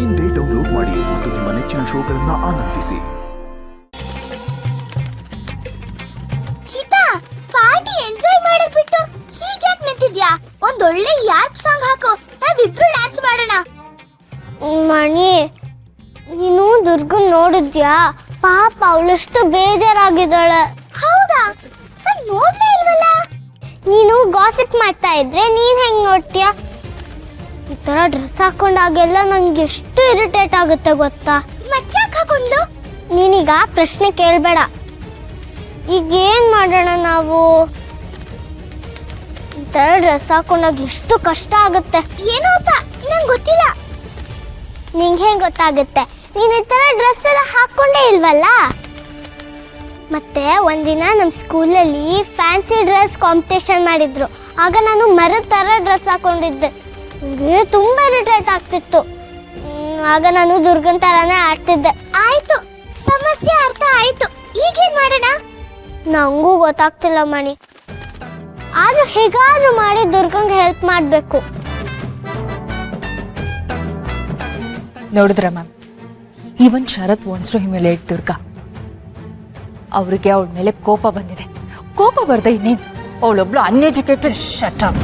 ಇಂದೇ ಡೌನ್ಲೋಡ್ ಮಾಡಿ ಮತ್ತು ನಿಮ್ಮ ನೆಚ್ಚಿನ ಶೋಗಳನ್ನ ಆನಂದಿಸಿ. ಗೀತಾ, ಪಾರ್ಟಿ ಎಂಜಾಯ್ ಮಾಡೋದ್ ಬಿಟ್ಟು ಹೀಗ್ಯಾಕ್ ನಿಂತಿದ್ಯಾ? ಒಂದೊಳ್ಳೆ ಯಾರ್ಪ್ ಸಾಂಗ್ ಹಾಕು, ನಾವಿಬ್ರು ಡ್ಯಾನ್ಸ್ ಮಾಡೋಣ. ಮಣಿ, ನೀನು ದುರ್ಗನ್ ನೋಡಿದ್ಯಾ? ಪಾಪ ಅವಳಷ್ಟು ಬೇಜಾರಾಗಿದ್ದಾಳೆ. ಹೌದಾ? ನಾನ್ ನೋಡ್ಲೇ ಇಲ್ವಲ್ಲ. ನೀನು ಗಾಸಿಪ್ ಮಾಡ್ತಾ ಇದ್ರೆ ನೀನ್ ಹೆಂಗ್ ನೋಡ್ತೀಯ? ಈ ತರ ಡ್ರೆಸ್ ಹಾಕೊಂಡಾಗೆಲ್ಲ ನಂಗೆ ಎಷ್ಟು ಇರಿಟೇಟ್ ಆಗುತ್ತೆ ಗೊತ್ತಾ? ಮತ್ತ್ಯಾಕ್ ಹಾಕೊಂಡ್ಲು? ನೀನೀಗ ಪ್ರಶ್ನೆ ಕೇಳಬೇಡ. ಈಗ ಏನ್ ಮಾಡೋಣ ನಾವು? ಈ ತರ ಡ್ರೆಸ್ ಹಾಕೊಂಡಾಗ ಎಷ್ಟು ಕಷ್ಟ ಆಗುತ್ತೆ. ಏನೋಪ್ಪ, ನಂಗೆ ಗೊತ್ತಿಲ್ಲ. ನಿಂಗೆ ಹೆಂಗ್ ಗೊತ್ತಾಗುತ್ತೆ? ನೀನ್ ಈ ತರ ಡ್ರೆಸ್ ಎಲ್ಲ ಹಾಕೊಂಡೇ ಇಲ್ವಲ್ಲ. ಮತ್ತೆ ಒಂದಿನ ನಮ್ಮ ಸ್ಕೂಲಲ್ಲಿ ಫ್ಯಾನ್ಸಿ ಡ್ರೆಸ್ ಕಾಂಪಿಟೇಷನ್ ಮಾಡಿದ್ರು. ಆಗ ನಾನು ಮರದ ತರ ಡ್ರೆಸ್ ಹಾಕೊಂಡಿದ್ದೆ. ನನಗೆ ತುಂಬಾ ಇರಿಟೇಟ್ ಆಗ್ತಿತ್ತು. ಆಗ ನಾನು ದುರ್ಗನ್ ತರಾನೇ ಆಡ್ತಿದ್ದೆ. ಆಯ್ತು, ಸಮಸ್ಯೆ ಅರ್ಥ ಆಯ್ತು. ಈಗೇನ್ ಮಾಡೋಣ? ನಂಗೂ ಗೊತ್ತಾಗ್ತಿಲ್ಲ ಮಣಿ. ಆದ್ರೂ ಹೇಗಾದ್ರೂ ಮಾಡಿ ದುರ್ಗಂಗೆ ಹೆಲ್ಪ್ ಮಾಡ್ಬೇಕು. ನೋಡಿದ್ರ ma'am, even Sharath wants to humiliate Durga. ಅವ್ರಿಗೆ ಅವಳ ಮೇಲೆ ಕೋಪ ಬಂದಿದೆ. ಕೋಪ ಬರ್ದೆ ಇನ್ನೇನು, ಅವಳೊಬ್ಳು uneducated. Shut up,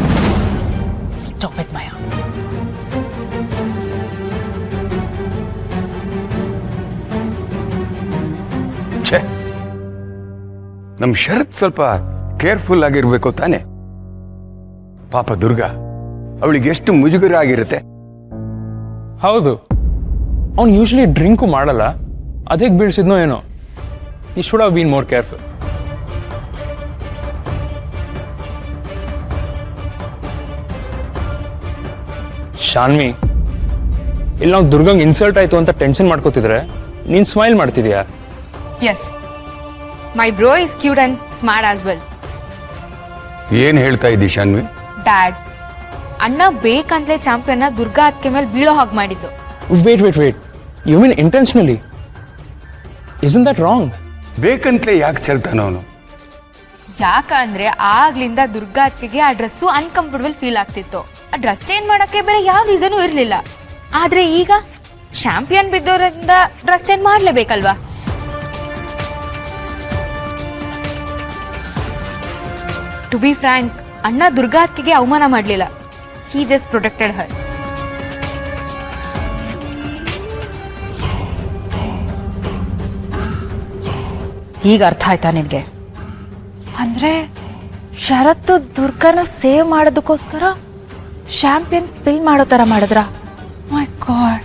stop it Maya. ಛೇ, ನಮ್ ಶರತ್ ಸ್ವಲ್ಪ ಕೇರ್ಫುಲ್ ಆಗಿರ್ಬೇಕು ತಾನೆ. ಪಾಪ ದುರ್ಗಾ, ಅವಳಿಗೆ ಎಷ್ಟು ಮುಜುಗರ ಆಗಿರುತ್ತೆ. ಹೌದು, ಅವ್ನು ಯೂಶ್ವಲಿ ಡ್ರಿಂಕು ಮಾಡಲ್ಲ. ಅದೇಗೆ ಬೀಳ್ಸಿದ್ನೋ ಏನೋ. ಈ should have been more careful. Shanvi, ಇಲ್ಲಿ ನಾವು ದುರ್ಗಂಗ್ ಇನ್ಸಲ್ಟ್ ಆಯ್ತು ಅಂತ ಟೆನ್ಷನ್ ಮಾಡ್ಕೋತಿದ್ರೆ ನೀನ್ ಸ್ಮೈಲ್ ಮಾಡ್ತಿದ್ಯಾ? Yes, my bro is cute and smart as well. ಏನ್ ಹೇಳ್ತಾ ಇದ್ದಿ ಶಾನ್ವಿ? ಡ್ಯಾಡ್, ಅಣ್ಣ ಬೇಕಂತಲೇ ಚಾಂಪಿಯನ್ನ ದುರ್ಗಾ ಅಕ್ಕೆ ಮೇಲೆ ಬೀಳೋ ಹಾಗೆ ಮಾಡಿದ್ದು. Wait, you mean intentionally? Isn't that wrong? ಬೇಕಂತಲೇ ಯಾಕೆ ಚೆಲ್ತಾನ ಅವನು? ಯಾಕಂದ್ರೆ ಆಗ್ಲಿಂದ ದುರ್ಗಾ ಅತ್ತಿಗೆ ಆ ಡ್ರೆಸ್ಸು ಅನ್ಕಂಫರ್ಟಬಲ್ ಫೀಲ್ ಆಗ್ತಿತ್ತು. ಆ ಡ್ರೆಸ್ ಚೇಂಜ್ ಮಾಡಕ್ಕೆ ಬೇರೆ ಯಾವ ರೀಸನು ಇರ್ಲಿಲ್ಲ. ಆದ್ರೆ ಈಗ ಚಾಂಪಿಯನ್ ಬಿದ್ದೋರಿಂದ ಡ್ರೆಸ್ ಚೇಂಜ್ ಮಾಡ್ಲೇಬೇಕಲ್ವಾ? ಟು ಬಿ ಫ್ರ್ಯಾಂಕ್, ಅಣ್ಣ ದುರ್ಗಾ ಅತ್ತಿಗೆ ಅವಮಾನ ಮಾಡ್ಲಿಲ್ಲ. He just protected her. ಈಗ ಅರ್ಥ ಆಯ್ತಾ ನಿನ್ಗೆ? ಅಂದ್ರೆ ಶರತ್ತು ದುರ್ಗನ ಸೇವ್ ಮಾಡೋದಕ್ಕೋಸ್ಕರ ಚಾಂಪಿಯನ್ ಸ್ಪಿಲ್ ಮಾಡೋ ತರ ಮಾಡಿದ್ರ? ಮೈ ಗಾಡ್.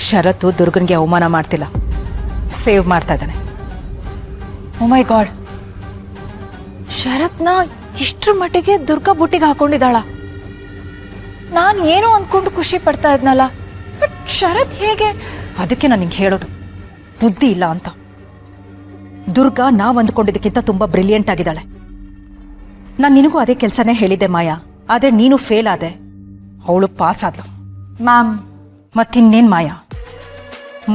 ಶರತ್ತು ದುರ್ಗನ್ಗೆ ಅವಮಾನ ಮಾಡ್ತಿಲ್ಲ, ಸೇವ್ ಮಾಡ್ತಾ ಇದ್ದಾನೆ. ಓ ಮೈ ಗಾಡ್, ಶರತ್ನ ಇಷ್ಟ್ರ ಮಟ್ಟಿಗೆ ದುರ್ಗಾ ಬುಟ್ಟಿಗೆ ಹಾಕೊಂಡಿದ್ದಾಳ? ನಾನು ಏನೋ ಅಂದ್ಕೊಂಡು ಖುಷಿ ಪಡ್ತಾ ಇದ್ನಲ್ಲ, ಬಟ್ ಶರತ್ ಹೇಗೆ? ಅದಕ್ಕೆ ನಾನು ನಿಂಗೆ ಹೇಳೋದು, ಬುದ್ಧಿ ಇಲ್ಲ ಅಂತ. ದುರ್ಗಾ ನಾವ್ ಅಂದ್ಕೊಂಡಿದ್ದಕ್ಕಿಂತ ತುಂಬಾ ಬ್ರಿಲಿಯಂಟ್ ಆಗಿದ್ದಾಳೆ. ನಾನು ನಿನಗೂ ಅದೇ ಕೆಲಸನೇ ಹೇಳಿದ್ದೆ ಮಾಯಾ, ಆದ್ರೆ ನೀನು ಫೇಲ್ ಆದೆ, ಅವಳು ಪಾಸ್ ಆದ್ಲು. ಮ್ಯಾಮ್, ಮತ್ತಿನ್ನೇನ್ ಮಾಯಾ,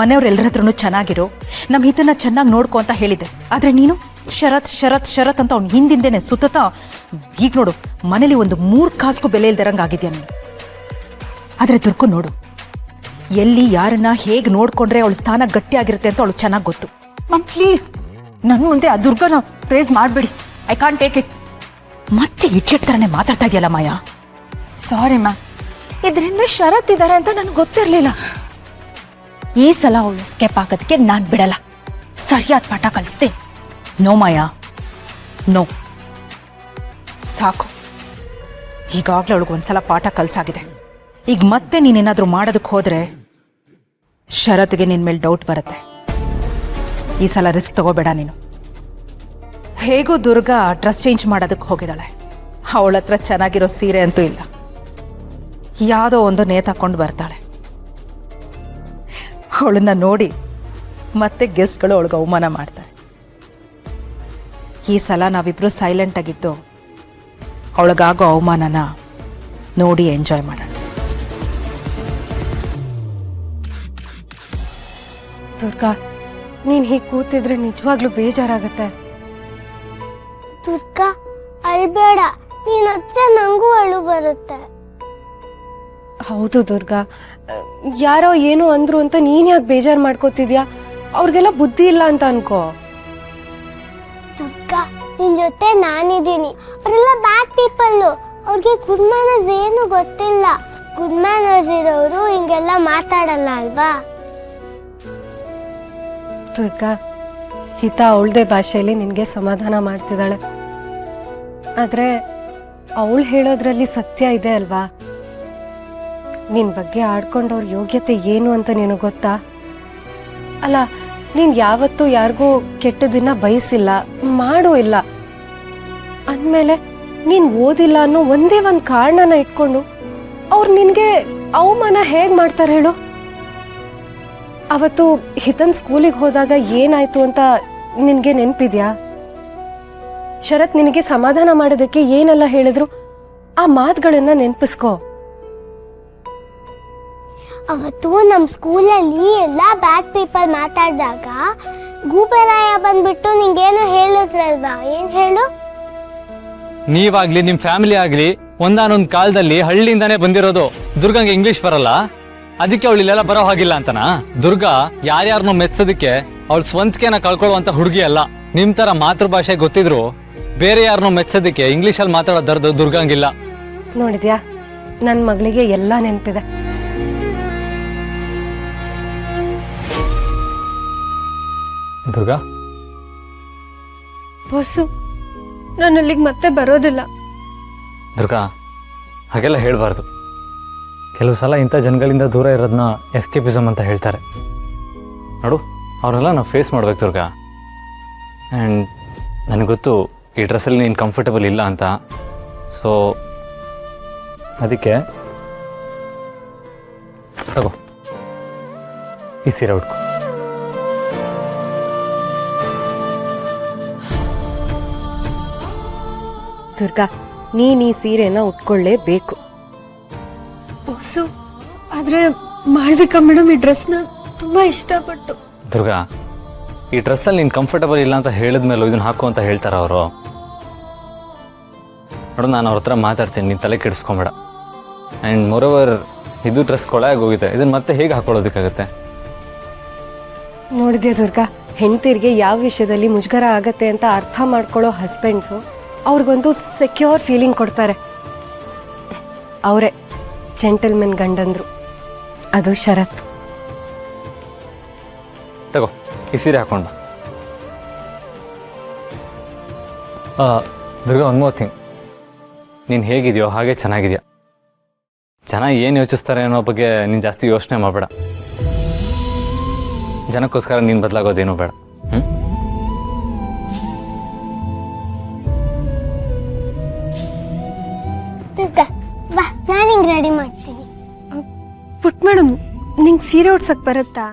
ಮನೆಯವ್ರೆಲ್ಲರ ಹತ್ರನೂ ಚೆನ್ನಾಗಿರೋ, ನಮ್ಮ ಇದನ್ನ ಚೆನ್ನಾಗಿ ನೋಡ್ಕೊ ಅಂತ ಹೇಳಿದೆ. ಆದ್ರೆ ನೀನು ಶರತ್ ಶರತ್ ಶರತ್ ಅಂತ ಅವ್ನು ಹಿಂದಿಂದೇನೆ ಸುತ್ತ. ಈಗ ನೋಡು, ಮನೇಲಿ ಒಂದು 3 ಕಾಸ್ಗೂ ಬೆಲೆ ಇಲ್ದಿರಂಗೆ ಆಗಿದ್ಯಾ ನೀನು. ಆದ್ರೆ ದುರ್ಗು ನೋಡು, ಎಲ್ಲಿ ಯಾರನ್ನ ಹೇಗೆ ನೋಡ್ಕೊಂಡ್ರೆ ಅವಳ ಸ್ಥಾನ ಗಟ್ಟಿಯಾಗಿರುತ್ತೆ ಅಂತ ಅವಳು ಚೆನ್ನಾಗಿ ಗೊತ್ತು. ಮ್ಯಾಮ್ ಪ್ಲೀಸ್, ನನ್ನ ಮುಂದೆ ಆ ದುರ್ಗನ ಪ್ರೇಸ್ ಮಾಡಬೇಡಿ. I can't take it. ಮತ್ತೆ ಇಟ್ಲೆಟ್ ಥರನೇ ಮಾತಾಡ್ತಾ ಇದೆಯಲ್ಲ ಮಾಯಾ. ಸಾರಿ ಮ್ಯಾಮ್, ಇದರಿಂದ ಶರತ್ ಇದ್ದಾರೆ ಅಂತ ನನಗೆ ಗೊತ್ತಿರಲಿಲ್ಲ. ಈ ಸಲ ಅವಳು ಎಸ್ಕೇಪ್ ಆಗೋದಕ್ಕೆ ನಾನು ಬಿಡಲ್ಲ. ಸರಿಯಾದ ಪಾಠ ಕಲಿಸ್ತೀನಿ. ನೋ ಮಾಯಾ, ನೋ, ಸಾಕು. ಈಗಾಗಲೇ ಅವಳಿಗೆ ಒಂದ್ಸಲ ಪಾಠ ಕಲ್ಸಾಗಿದೆ. ಈಗ ಮತ್ತೆ ನೀನೇನಾದ್ರೂ ಮಾಡೋದಕ್ಕೆ ಹೋದ್ರೆ ಶರತ್ಗೆ ನಿನ್ ಮೇಲೆ ಡೌಟ್ ಬರುತ್ತೆ. ಈ ಸಲ ರಿಸ್ಕ್ ತಗೋಬೇಡ ನೀನು. ಹೇಗೋ ದುರ್ಗಾ ಡ್ರೆಸ್ ಚೇಂಜ್ ಮಾಡೋದಕ್ಕೆ ಹೋಗಿದ್ದಾಳೆ. ಅವಳ ಹತ್ರ ಚೆನ್ನಾಗಿರೋ ಸೀರೆ ಅಂತೂ ಇಲ್ಲ. ಯಾವುದೋ ಒಂದು ನೇತಾಕೊಂಡು ಬರ್ತಾಳೆ. ಅವಳನ್ನ ನೋಡಿ ಮತ್ತೆ ಗೆಸ್ಟ್ಗಳು ಅವಳಿಗೆ ಅವಮಾನ ಮಾಡ್ತಾರೆ. ಈ ಸಲ ನಾವಿಬ್ರು ಸೈಲೆಂಟ್ ಆಗಿದ್ದು ಅವಳಿಗಾಗೋ ಅವಮಾನನ ನೋಡಿ ಎಂಜಾಯ್ ಮಾಡೋಣ. ದುರ್ಗಾ, ನೀನ್ ಹೀಗೆ ಕೂತಿದ್ರೆ ನಿಜವಾಗ್ಲೂ ಬೇಜಾರಾಗತ್ತೆ. ದುರ್ಗಾ, ಅಳ್ಬೇಡ. ನೀನ್ ಹತ್ರ ನಂಗೂ ಅಳು ಬರುತ್ತೆ. ಹೌದು ದುರ್ಗಾ, ಯಾರೋ ಏನೋ ಅಂದ್ರು ಅಂತ ನೀನ್ ಯಾಕೆ ಬೇಜಾರು ಮಾಡ್ಕೋತಿದ್ಯಾ? ಅವ್ರಿಗೆಲ್ಲ ಬುದ್ಧಿ ಇಲ್ಲ ಅಂತ ಅನ್ಕೋ. ದುರ್ಗಾ, ನಿನ್ ಜೊತೆ ನಾನಿದ್ದೀನಿ. ಅವರೆಲ್ಲ ಬ್ಯಾಡ್ ಪೀಪಲ್ಲು. ಅವ್ರಿಗೆ ಗುಡ್ ಮ್ಯಾನರ್ಸ್ ಏನು ಗೊತ್ತಿಲ್ಲ. ಗುಡ್ ಮ್ಯಾನರ್ಸ್ ಇರೋರು ಹಿಂಗೆಲ್ಲ ಮಾತಾಡಲ್ಲ ಅಲ್ವಾ? ದುರ್ಗಾ, ಹಿತ ಅವಳದೇ ಭಾಷೆಯಲ್ಲಿ ನಿನಗೆ ಸಮಾಧಾನ ಮಾಡ್ತಿದ್ದಾಳೆ. ಆದರೆ ಅವಳು ಹೇಳೋದ್ರಲ್ಲಿ ಸತ್ಯ ಇದೆ ಅಲ್ವಾ? ನಿನ್ನ ಬಗ್ಗೆ ಆಡ್ಕೊಂಡವ್ರ ಯೋಗ್ಯತೆ ಏನು ಅಂತ ನಿನಗೆ ಗೊತ್ತಾ? ಅಲ್ಲ, ನೀನು ಯಾವತ್ತೂ ಯಾರಿಗೂ ಕೆಟ್ಟದನ್ನ ಬಯಸಿಲ್ಲ, ಮಾಡೂ ಇಲ್ಲ. ಅಂದಮೇಲೆ ನೀನು ಓದಿಲ್ಲ ಅನ್ನೋ ಒಂದೇ ಒಂದು ಕಾರಣನ ಇಟ್ಕೊಂಡು ಅವ್ರು ನಿನಗೆ ಅವಮಾನ ಹೇಗೆ ಮಾಡ್ತಾರೆ ಹೇಳು? ಅವತ್ತು ಹಿತನ್ ಸ್ಕೂಲಿಗೆ ಹೋದಾಗ ಏನಾಯ್ತು ಅಂತ ನಿನಗೆ ನೆನಪಿದ್ಯಾ? ಶರತ್ ನಿನಗೆ ಸಮಾಧಾನ ಮಾಡೋದಕ್ಕೆ ಏನೆಲ್ಲ ಹೇಳಿದ್ರು ಆ ಮಾತುಗಳನ್ನ ನೆನಪಿಸ್ಕೋ. ಅವತ್ತು ನಮ್ಮ ಸ್ಕೂಲಲ್ಲಿ ಎಲ್ಲ ಬ್ಯಾಡ್ ಪೀಪಲ್ ಮಾತಾಡಿದಾಗ ಗೂಬೆರಾಯ ಬಂದ್ಬಿಟ್ಟು ನಿಂಗೇನು ಹೇಳಿದ್ರಲ್ವಾ? ಏನ್ ಹೇಳು? ನೀವಾಗ್ಲಿ ನಿಮ್ ಫ್ಯಾಮಿಲಿ ಆಗ್ಲಿ ಒಂದಾನೊಂದ್ ಕಾಲದಲ್ಲಿ ಹಳ್ಳಿಯಿಂದಾನೇ ಬಂದಿರೋದು. ದುರ್ಗಂಗೆ ಇಂಗ್ಲಿಷ್ ಬರಲ್ಲ, ಅದಕ್ಕೆ ಅವಳು ಇಲ್ಲೆಲ್ಲ ಬರೋ ಹಾಗಿಲ್ಲ ಅಂತನಾ? ದುರ್ಗಾ ಯಾರ್ಯಾರನ್ನೋ ಮೆಚ್ಚೋದಕ್ಕೆ ಅವಳ ಸ್ವಂತಿಕೆನ ಕಳ್ಕೊಳ್ಳುವಂತ ಹುಡುಗಿ ಅಲ್ಲ. ನಿಮ್ ತರ ಮಾತೃಭಾಷೆ ಗೊತ್ತಿದ್ರು ಬೇರೆ ಯಾರನ್ನೋ ಮೆಚ್ಚೋದಕ್ಕೆ ಇಂಗ್ಲಿಷಲ್ಲಿ ಮಾತಾಡೋ ದರ್ದು ದುರ್ಗಂಗಿಲ್ಲ. ನೋಡಿದ್ಯಾ, ನನ್ನ ಮಗಳಿಗೆ ಎಲ್ಲ ನೆನಪಿದೆ. ದುರ್ಗಾ, ಬಸ್ಸು, ನಾನು ಅಲ್ಲಿಗೆ ಮತ್ತೆ ಬರೋದಿಲ್ಲ. ದುರ್ಗಾ, ಹಾಗೆಲ್ಲ ಹೇಳ್ಬಾರ್ದು. ಕೆಲವು ಸಲ ಇಂಥ ಜನಗಳಿಂದ ದೂರ ಇರೋದನ್ನ ಎಸ್ಕೇಪಿಸಮ್ ಅಂತ ಹೇಳ್ತಾರೆ. ನೋಡು, ಅವ್ರನ್ನೆಲ್ಲ ನಾವು ಫೇಸ್ ಮಾಡ್ಬೇಕು ದುರ್ಗಾ. ಆ್ಯಂಡ್ ನನಗೆ ಗೊತ್ತು ಈ ಡ್ರೆಸ್ಸಲ್ಲಿ ನೀನು ಕಂಫರ್ಟಬಲ್ ಇಲ್ಲ ಅಂತ. ಸೊ ಅದಕ್ಕೆ ತಗೋ, ಈ ಸೀರೆ ಉಟ್ಕೊ. ದುರ್ಗಾ, ನೀನ್ ಈ ಸೀರೆನ ಉಟ್ಕೊಳ್ಳೇಬೇಕು. ಬಸ್ಸು, ಆದ್ರೆ ಮಾಳ್ವಿಕಾ ಮೇಡಮ್ ಈ ಡ್ರೆಸ್ನ ತುಂಬಾ ಇಷ್ಟಪಟ್ಟು. ದುರ್ಗಾ, ಈ ಡ್ರೆಸ್ಸಲ್ಲಿ ನೀನು ಕಂಫರ್ಟಬಲ್ ಇಲ್ಲ ಅಂತ ಹೇಳಿದ್ಮೇಲೆ ಇದನ್ನು ಹಾಕು ಅಂತ ಹೇಳ್ತಾರೆ ಅವರು. ನೋಡು, ನಾನು ಅವ್ರ ಹತ್ರ ಮಾತಾಡ್ತೀನಿ, ನೀನು ತಲೆ ಕೆಡಿಸ್ಕೊಂಬೇಡ. ಆ್ಯಂಡ್ ಮೋರೋವರ್ ಇದು ಡ್ರೆಸ್ ಕೊಳಾಗಿ ಹೋಗಿದೆ, ಇದನ್ನು ಮತ್ತೆ ಹೇಗೆ ಹಾಕೊಳ್ಳೋದಕ್ಕಾಗತ್ತೆ? ನೋಡಿದ್ಯಾ ದುರ್ಗಾ, ಹೆಂಡತಿರ್ಗೆ ಯಾವ ವಿಷಯದಲ್ಲಿ ಮುಜುಗರ ಆಗತ್ತೆ ಅಂತ ಅರ್ಥ ಮಾಡ್ಕೊಳ್ಳೋ ಹಸ್ಬೆಂಡ್ಸು ಅವ್ರಿಗೊಂದು ಸೆಕ್ಯೂರ್ ಫೀಲಿಂಗ್ ಕೊಡ್ತಾರೆ. ಅವರೇ ಜೆಂಟಲ್ಮೆನ್ ಗಂಡಂದ್ರು, ಅದು ಶರತ್. ತಗೋ, ಈ ಸೀರೆ ಹಾಕೊಂಡು ಬಾ. ದುರ್ಗಾ, ಒನ್ ಮೋರ್ ಥಿಂಗ್, ನೀನು ಹೇಗಿದೆಯೋ ಹಾಗೆ ಚೆನ್ನಾಗಿದೆಯಾ. ಜನ ಏನು ಯೋಚಿಸ್ತಾರೆ ಅನ್ನೋ ಬಗ್ಗೆ ನೀನು ಜಾಸ್ತಿ ಯೋಚನೆ ಮಾಡಬೇಡ. ಜನಕ್ಕೋಸ್ಕರ ನೀನು ಬದಲಾಗೋದೇನು ಬೇಡ. ದುರ್ಗಾ, ಬಾ, ನಾನು ಹಿಂಗೆ ರೆಡಿ ಮಾಡ್ತೀನಿ. ಪುಟ್ ಮೇಡಮ್, ನಿಂಗೆ ಸೀರೆ ಉಡ್ಸಕ್ ಬರುತ್ತಾ?